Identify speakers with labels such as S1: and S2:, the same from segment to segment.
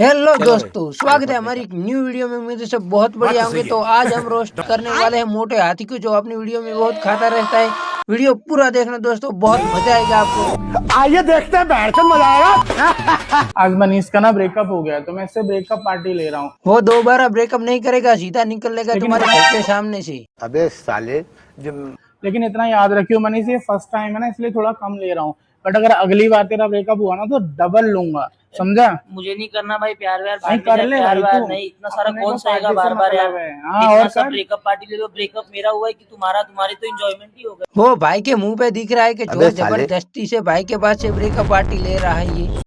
S1: Hello दोस्तों, स्वागत है हमारी एक न्यू वीडियो में। मुझे सब बहुत बढ़िया होंगे। तो आज हम रोस्ट करने वाले हैं मोटे हाथी को, जो अपनी वीडियो में बहुत खाता रहता है। वीडियो पूरा देखना दोस्तों, बहुत मजा आएगा आपको।
S2: आइए देखते हैं, बैठ कर मजा आएगा। आज मनीष का ना ब्रेकअप हो गया, तो मैं इससे ब्रेकअप पार्टी ले रहा हूँ।
S1: वो दोबारा ब्रेकअप नहीं करेगा, सीधा निकल लेगा तुम्हारे घर के सामने से।
S2: अबे साले लेकिन इतना याद रखियो मनीष, ये फर्स्ट टाइम है ना, इसलिए थोड़ा कम ले रहा हूँ। बट अगर अगली बार तेरा ब्रेकअप हुआ ना तो डबल लूंगा, समझा?
S3: मुझे नहीं करना भाई प्यार व्यार।
S2: भाई कर ले
S3: प्यार
S2: भाई,
S3: व्यार
S2: तू
S3: नहीं, इतना सारा
S2: अपने
S3: कौन
S2: को
S3: सहेगा
S2: पार्टी से
S3: बार बार यार।
S2: मतलब है। हाँ,
S3: इतना
S2: और
S3: सब
S2: कर।
S3: ब्रेकअप पार्टी ले लो। ब्रेकअप मेरा हुआ है कि तुम्हारी तो एंजॉयमेंट ही होगा।
S1: वो भाई के मुंह पे दिख रहा है कि जोर जबरदस्ती से भाई के पास से ब्रेकअप पार्टी ले रहा है ये।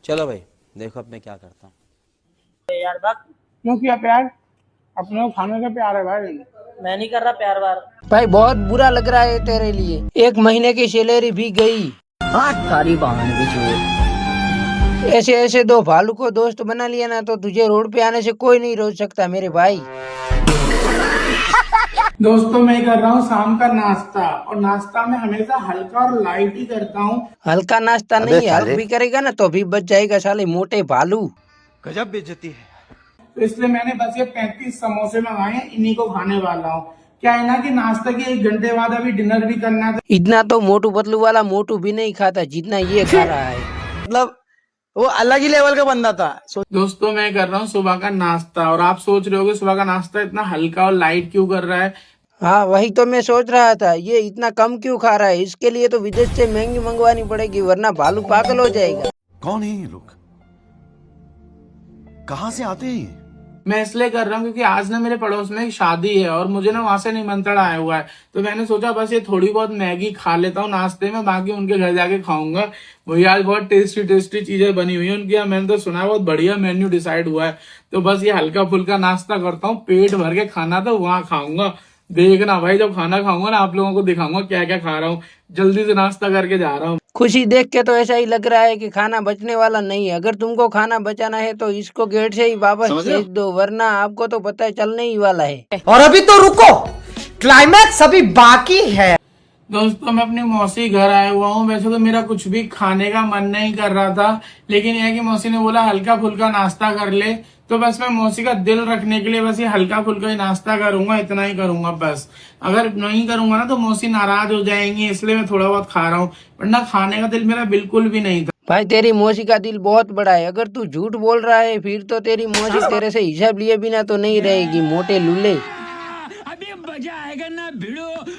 S4: चलो भाई देखो अब मैं क्या करता हूँ।
S3: यार बात
S2: क्यों किया प्यार? अपने को खाने का प्यार है भाई।
S3: मैं नहीं कर रहा प्यार वार।
S1: भाई बहुत बुरा लग रहा है तेरे लिए, 1 महीने की सैलरी भी गई।
S3: सारी बहन भी
S1: ऐसे ऐसे दो भालू को दोस्त बना लिया ना, तो तुझे रोड पे आने से कोई नहीं रोक सकता मेरे भाई।
S2: दोस्तों मैं कर रहा हूँ शाम का नाश्ता, और नाश्ता में हमेशा हल्का और लाइट ही करता हूँ।
S1: हल्का नाश्ता नहीं, हल्क भी करेगा ना तो भी बच जाएगा साले मोटे भालू।
S4: गजब बेइज्जती है।
S2: तो इसलिए मैंने बस ये 35 समोसे मंगाए हैं, इन्हीं को खाने वाला हूँ। क्या है ना कि नाश्ता के 1 घंटे बाद अभी डिनर भी करना था।
S1: इतना तो मोटू पतलू वाला मोटू भी नहीं खाता जितना ये खा रहा है।
S4: मतलब वो अलग ही लेवल का बंदा था।
S2: दोस्तों मैं कर रहा हूँ सुबह का नाश्ता, और आप सोच रहे होगे सुबह का नाश्ता इतना हल्का और लाइट क्यों कर रहा है।
S1: हाँ वही तो मैं सोच रहा था, ये इतना कम क्यों खा रहा है। इसके लिए तो विदेश से महंगी मंगवानी पड़ेगी, वरना भालू पागल हो जाएगा।
S5: कौन है ये लोग? कहां से आते हैं ये?
S2: मैं इसलिए कर रहा हूँ क्योंकि आज ना मेरे पड़ोस में एक शादी है, और मुझे ना वहां से निमंत्रण आया हुआ है। तो मैंने सोचा बस ये थोड़ी बहुत मैगी खा लेता हूँ नाश्ते में, बाकी उनके घर जाके खाऊंगा। भैया आज बहुत टेस्टी टेस्टी चीजें बनी हुई है उनके यहाँ। मैंने तो सुना है बहुत बढ़िया मेन्यू डिसाइड हुआ है। तो बस ये हल्का फुल्का नाश्ता करता हूँ, पेट भर के खाना तो वहां खाऊंगा। देखना भाई, जब खाना खाऊंगा ना आप लोगों को दिखाऊंगा क्या क्या खा रहा हूँ। जल्दी से नाश्ता करके जा रहा हूँ।
S1: खुशी देख के तो ऐसा ही लग रहा है कि खाना बचने वाला नहीं है। अगर तुमको खाना बचाना है तो इसको गेट से ही वापस भेज दो, वरना आपको तो पता चलने ही वाला है।
S6: और अभी तो रुको, क्लाइमैक्स अभी बाकी है।
S2: दोस्तों मैं अपनी मौसी घर आया हुआ हूँ। वैसे तो मेरा कुछ भी खाने का मन नहीं कर रहा था, लेकिन यह कि मौसी ने बोला हल्का फुल्का नाश्ता कर ले, तो बस मैं मौसी का दिल रखने के लिए बस ये हल्का फुल्का ही नाश्ता करूंगा, इतना ही करूंगा बस। अगर नहीं करूंगा ना तो मौसी नाराज हो जाएंगी, इसलिए मैं थोड़ा बहुत खा रहा हूँ, वरना खाने का दिल मेरा बिल्कुल भी नहीं था।
S1: भाई तेरी मौसी का दिल बहुत बड़ा है। अगर तू झूठ बोल रहा है फिर तो तेरी मौसी तेरे से हिसाब लिए बिना तो नहीं रहेगी, मोटे लूले।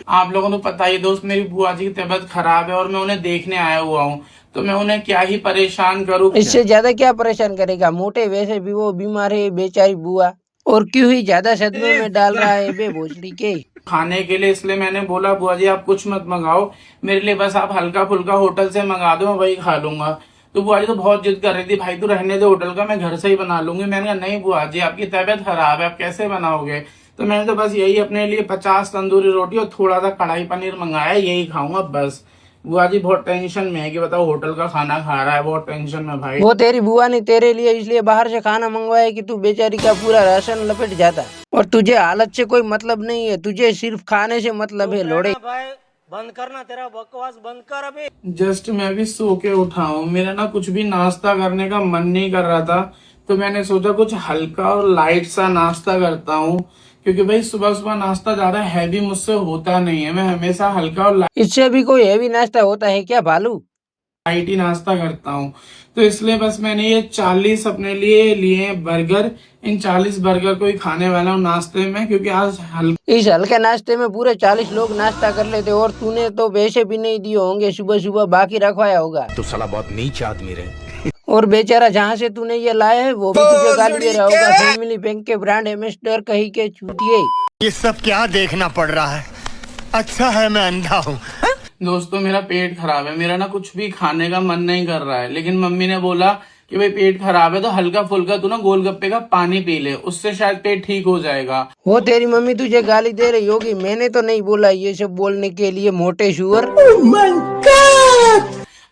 S2: आप लोगों को पता ही दोस्त, मेरी बुआ जी की तबीयत खराब है और मैं उन्हें देखने आया हुआ हूँ। तो मैं उन्हें क्या ही परेशान करूँ।
S1: इससे ज्यादा क्या परेशान करेगा मोटे, वैसे भी वो बीमार है बेचारी बुआ। और क्यों ही ज्यादा सदमे में डाल रहा है बे भोसड़ी के
S2: खाने के लिए। इसलिए मैंने बोला बुआ जी आप कुछ मत मंगाओ मेरे लिए, बस आप हल्का फुल्का होटल से मंगा दो, मैं वही खा लूंगा। तो बुआ जी तो बहुत जिद कर रही थी, भाई तू रहने दे होटल का, मैं घर से ही बना लूंगी। मैंने कहा नहीं बुआ जी आपकी तबीयत खराब है, आप कैसे बनाओगे। तो मैंने तो बस यही अपने लिए 50 तंदूरी रोटी और थोड़ा सा कढ़ाई पनीर मंगाया, यही खाऊंगा बस। बुआ जी बहुत टेंशन में है कि बताओ होटल का खाना खा रहा है, बहुत टेंशन में भाई।
S1: वो तेरी बुआ ने तेरे लिए इसलिए बाहर से खाना मंगवाया कि तू बेचारी का पूरा राशन लपेट जाता। और तुझे हालत से कोई मतलब नहीं है, तुझे सिर्फ खाने से मतलब है लोड़े।
S3: बंद करना, तेरा बकवास बंद कर अभी।
S2: जस्ट मैं भी सो के उठा हूँ, मेरा ना कुछ भी नाश्ता करने का मन नहीं कर रहा था, तो मैंने सोचा कुछ हल्का और लाइट सा नाश्ता करता हूँ, क्योंकि भाई सुबह सुबह नाश्ता ज्यादा हैवी मुझसे होता नहीं है। मैं हमेशा हल्का और
S1: इससे भी कोई हैवी नाश्ता होता है क्या भालू?
S2: लाइट ही नाश्ता करता हूँ। तो इसलिए बस मैंने ये 40 अपने लिए लिए बर्गर, इन 40 बर्गर को ही खाने वाला हूँ नाश्ते में, क्योंकि आज
S1: इस हल्के नाश्ते में पूरे 40 लोग नाश्ता कर लेते, और तूने तो पैसे भी नहीं दिए होंगे, सुबह सुबह बाकी रखवाया होगा।
S5: तो साला बहुत नीच आदमी रहे।
S1: और बेचारा जहाँ से तूने ये लाया है वो भी तुझे गाली दे रहा होगा, फैमिली बैंक के ब्रांड एम्बेसडर कहीं के चूतिए।
S5: ये सब क्या देखना पड़ रहा है? अच्छा है मैं अंधा हूँ।
S2: दोस्तों मेरा पेट खराब है, मेरा ना कुछ भी खाने का मन नहीं कर रहा है, लेकिन मम्मी ने बोला कि भाई पेट खराब है तो हल्का फुल्का तू ना गोलगप्पे का पानी पी ले, उससे शायद पेट ठीक हो जाएगा।
S1: वो तेरी मम्मी तुझे गाली दे रही होगी, मैंने तो नहीं बोला ये सब बोलने के लिए, मोटे शुअर।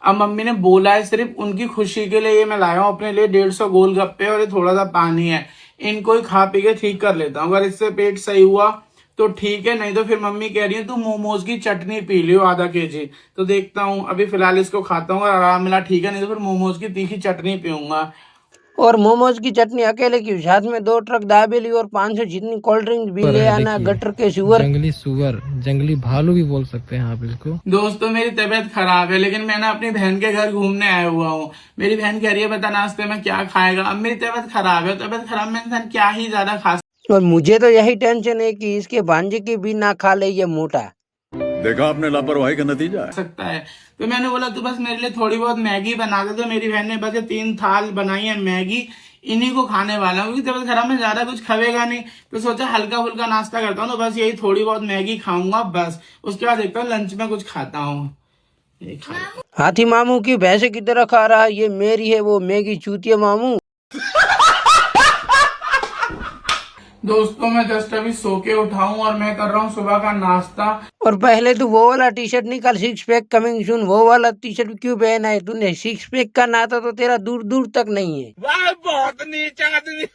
S2: अब मम्मी ने बोला है सिर्फ उनकी खुशी के लिए, ये मैं लाया हूँ अपने लिए 150 गोलगप्पे और ये थोड़ा सा पानी है, इनको ही खा पी के ठीक कर लेता हूँ। अगर इससे पेट सही हुआ तो ठीक है, नहीं तो फिर मम्मी कह रही है तू मोमोज की चटनी पी लियो आधा केजी। तो देखता हूँ, अभी फिलहाल इसको खाता हूँ, अगर आराम मिला ठीक है, नहीं तो फिर मोमोज की तीखी चटनी पीऊंगा।
S1: और मोमोज की चटनी अकेले की, साथ में 2 ट्रक दाबेली और 500 जितनी कोल्ड ड्रिंक भी ले आना। गटर के सुअर,
S7: जंगली सुअर, जंगली भालू भी बोल सकते हैं आप इसको।
S2: दोस्तों मेरी तबीयत खराब है, लेकिन मैं ना अपनी बहन के घर घूमने आया हुआ हूँ। मेरी बहन कह रही है बता नाश्ते में क्या खाएगा। अब मेरी तबीयत खराब है, तबीयत खराब में इंसान क्या ही ज्यादा खा
S1: और मुझे तो यही टेंशन है कि इसके भांजे की भी ना खा ले ये मोटा।
S8: देखा आपने लापरवाही का नतीजा है।
S2: सकता है। तो मैंने बोला तू बस मेरे लिए थोड़ी बहुत मैगी बना दे। तो मेरी बहन ने बस 3 थाल बनाई है मैगी, इन्हीं को खाने वाला हूँ क्योंकि तबीयत खराब में ज्यादा कुछ खाएगा नहीं। तो सोचा हल्का फुल्का नाश्ता करता हूँ, तो बस यही थोड़ी बहुत मैगी खाऊंगा बस। उसके बाद देखता हूँ लंच में कुछ खाता हूँ।
S1: हाथी मामू की भैंसे की तरह खा रहा है, ये मेरी है वो मैगी चूतिया मामू।
S2: दोस्तों मैं जस्ट अभी सो के उठा हूँ और मैं कर रहा हूँ सुबह का नाश्ता।
S1: और पहले तू वो वाला टी शर्ट निकाल, 6 पैक कमिंग सून। वो वाला टी शर्ट क्यों पहना है तूने? 6 पैक का नाता तो तेरा दूर दूर तक नहीं है।
S2: वाह बहुत नीचा आदमी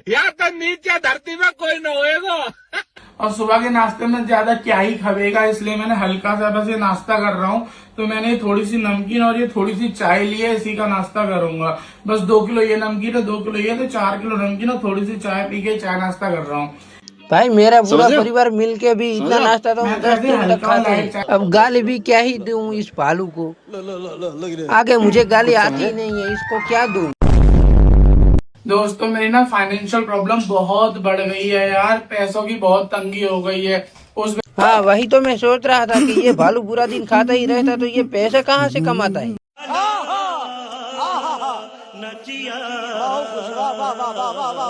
S2: यार, तो नीचे धरती में कोई न होएगा। और सुबह के नाश्ते में ज्यादा क्या ही खाएगा, इसलिए मैंने हल्का सा बस ये नाश्ता कर रहा हूँ। तो मैंने थोड़ी सी नमकीन और ये थोड़ी सी चाय ली है, इसी का नाश्ता करूंगा। बस 2 किलो ये नमकीन और 2 किलो ये, तो 4 किलो नमकीन और थोड़ी सी चाय पी के चाय नाश्ता कर रहा हूँ।
S1: भाई मेरा पूरा परिवार मिलके भी इतना नाश्ता तो 10 दिन तक खाता है। अब गाली भी क्या ही दूं इस भालू को, आगे मुझे गाली आती ही नहीं है, इसको क्या दूं।
S2: दोस्तों मेरी ना फाइनेंशियल प्रॉब्लम बहुत बढ़ गई है यार, पैसों की बहुत तंगी हो गई है।
S1: हाँ वही तो मैं सोच रहा था कि ये भालू पूरा दिन खाता ही रहता तो ये पैसा कहाँ से कमाता है।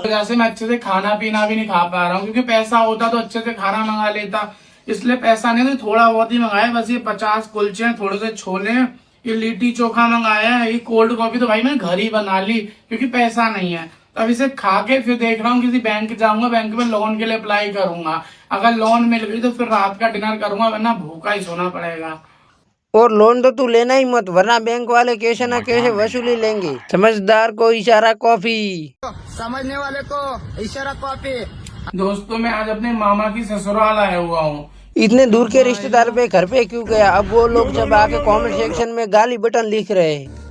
S2: जैसे मैं अच्छे से खाना पीना भी नहीं खा पा रहा हूँ, क्योंकि पैसा होता तो अच्छे से खाना मंगा लेता, इसलिए पैसा नहीं, तो थोड़ा बहुत ही मंगाया। बस ये 50 कुलचे हैं, थोड़े से छोले हैं, ये लिट्टी चोखा मंगाया है, ये कोल्ड कॉफी तो भाई मैं घर ही बना ली क्योंकि पैसा नहीं है। तो अब इसे खा के फिर देख रहा हूँ किसी बैंक जाऊंगा, बैंक में लोन के लिए अप्लाई करूंगा। अगर लोन मिल गई तो फिर रात का डिनर करूंगा, वरना भूखा ही सोना पड़ेगा।
S1: और लोन तो तू लेना ही मत, वरना बैंक वाले कैसे न कैसे वसूली लेंगे। समझदार को इशारा कॉफी,
S5: समझने वाले को इशारा कॉफी।
S2: दोस्तों मैं आज अपने मामा की ससुराल आया हुआ हूँ।
S1: इतने दूर के रिश्तेदार पे घर पे क्यों गया? अब वो लोग सब आके कमेंट सेक्शन में गाली बटन लिख रहे हैं।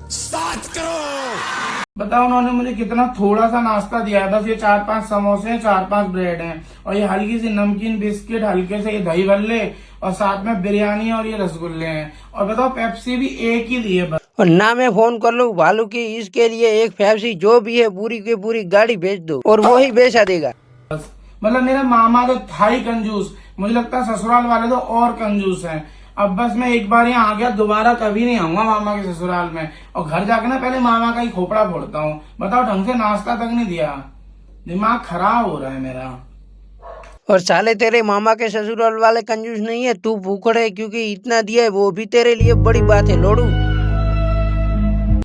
S2: बताओ उन्होंने मुझे कितना थोड़ा सा नाश्ता दिया है। बस ये 4-5 समोसे हैं, 4-5 ब्रेड हैं, और ये हल्की सी नमकीन बिस्किट, हल्के से ये दही भल्ले, और साथ में बिरयानी और ये रसगुल्ले हैं। और बताओ पेप्सी भी एक ही ली है बस।
S1: और ना मैं फोन कर लूँ भालू की, इसके लिए एक पेप्सी जो भी है पूरी की पूरी गाड़ी भेज दो और वो ही बेचा देगा।
S2: मतलब मेरा मामा तो था ही कंजूस, मुझे लगता है ससुराल वाले तो और कंजूस हैं। अब बस मैं एक बार यहाँ आ गया, दोबारा कभी नहीं आऊंगा मामा के ससुराल में। और घर जाकर ना पहले मामा का ही खोपड़ा फोड़ता हूँ। बताओ ढंग से नाश्ता तक नहीं दिया, दिमाग खराब हो रहा है मेरा।
S1: और साले तेरे मामा के ससुराल वाले कंजूस नहीं है, तू भूखड़ है क्योंकि इतना दिया है, वो भी तेरे लिए बड़ी बात है लोड़ू।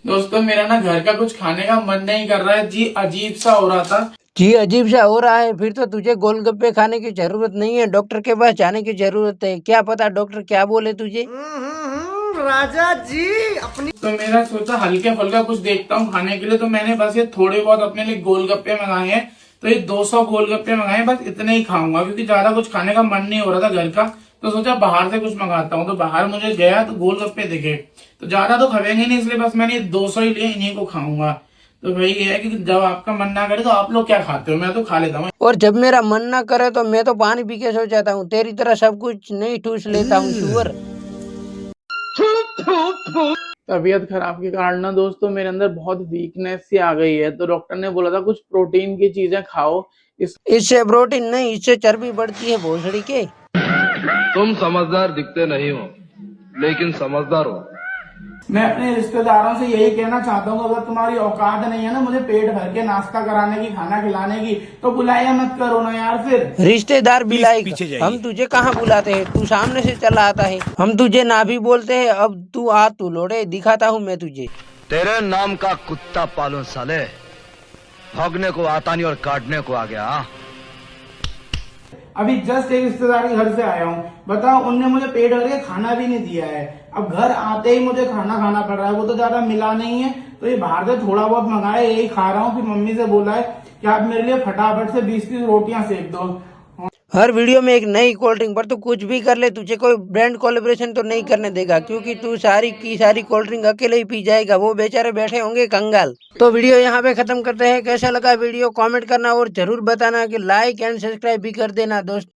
S2: दोस्तों मेरा ना घर का कुछ खाने का मन नहीं कर रहा है जी, अजीब सा हो रहा था।
S1: जी अजीब सा हो रहा है, फिर तो तुझे गोलगप्पे खाने की जरूरत नहीं है, डॉक्टर के पास जाने की जरूरत है। क्या पता डॉक्टर क्या बोले तुझे।
S6: राजा जी अपनी।
S2: तो मेरा सोचा हल्के फुल्का कुछ देखता हूँ खाने के लिए, तो मैंने बस ये थोड़े बहुत अपने लिए गोलगप्पे मंगाए हैं। तो ये 200 गोलगप्पे मंगाए, बस इतने ही खाऊंगा क्योंकि ज्यादा कुछ खाने का मन नहीं हो रहा था घर का। तो सोचा बाहर से कुछ मंगाता हूँ। तो बाहर मुझे गया तो गोलगप्पे दिखे, तो ज्यादा तो खाएंगे नहीं, इसलिए बस मैंने 200 ही लिए, इन्हीं को खाऊंगा। तो भाई ये है कि जब आपका मन ना करे तो आप लोग क्या खाते हो, मैं तो खा लेता हूँ।
S1: और जब मेरा मन ना करे तो मैं तो पानी पी के सो जाता हूँ, तेरी तरह सब कुछ नहीं ठूस लेता हूँ सुअर।
S2: तबीयत खराब के कारण ना दोस्तों मेरे अंदर बहुत वीकनेस सी आ गई है। तो डॉक्टर ने बोला था कुछ प्रोटीन की चीजें खाओ।
S1: इससे प्रोटीन नहीं, इससे चर्बी बढ़ती है भोसड़ी के।
S9: तुम समझदार दिखते नहीं हो, लेकिन समझदार हो।
S2: मैं अपने रिश्तेदारों से यही कहना चाहता हूँ, अगर तुम्हारी औकात नहीं है ना मुझे पेट भर के नाश्ता कराने की, खाना खिलाने की, तो बुलाया मत करो ना यार। फिर
S1: रिश्तेदार बुलाए, हम तुझे कहाँ बुलाते हैं, तू सामने से चला आता है। हम तुझे ना भी बोलते हैं, अब तू आ, तू लोड़े, दिखाता हूँ मैं तुझे।
S9: तेरे नाम का कुत्ता पालो साले, भौंकने को आता नहीं और काटने को आ गया।
S2: अभी जस्ट एक रिश्तेदार के घर से आया हूँ, बताओ उनने मुझे पेट भर के खाना भी नहीं दिया है। अब घर आते ही मुझे खाना खाना पड़ रहा है, वो तो ज्यादा मिला नहीं है, तो ये बाहर से थोड़ा बहुत मंगाए, यही खा रहा हूँ। फिर मम्मी से बोला है कि आप मेरे लिए फटाफट से 20-30 रोटियां सेक दो।
S1: हर वीडियो में एक नई कोल्ड ड्रिंक, पर तू कुछ भी कर ले तुझे कोई ब्रांड कोलैबोरेशन तो नहीं करने देगा, क्योंकि तू सारी की सारी कोल्ड ड्रिंक अकेले ही पी जाएगा, वो बेचारे बैठे होंगे कंगाल। तो वीडियो यहाँ पे खत्म करते हैं। कैसा लगा वीडियो कमेंट करना और जरूर बताना कि लाइक एंड सब्सक्राइब भी कर देना दोस्त।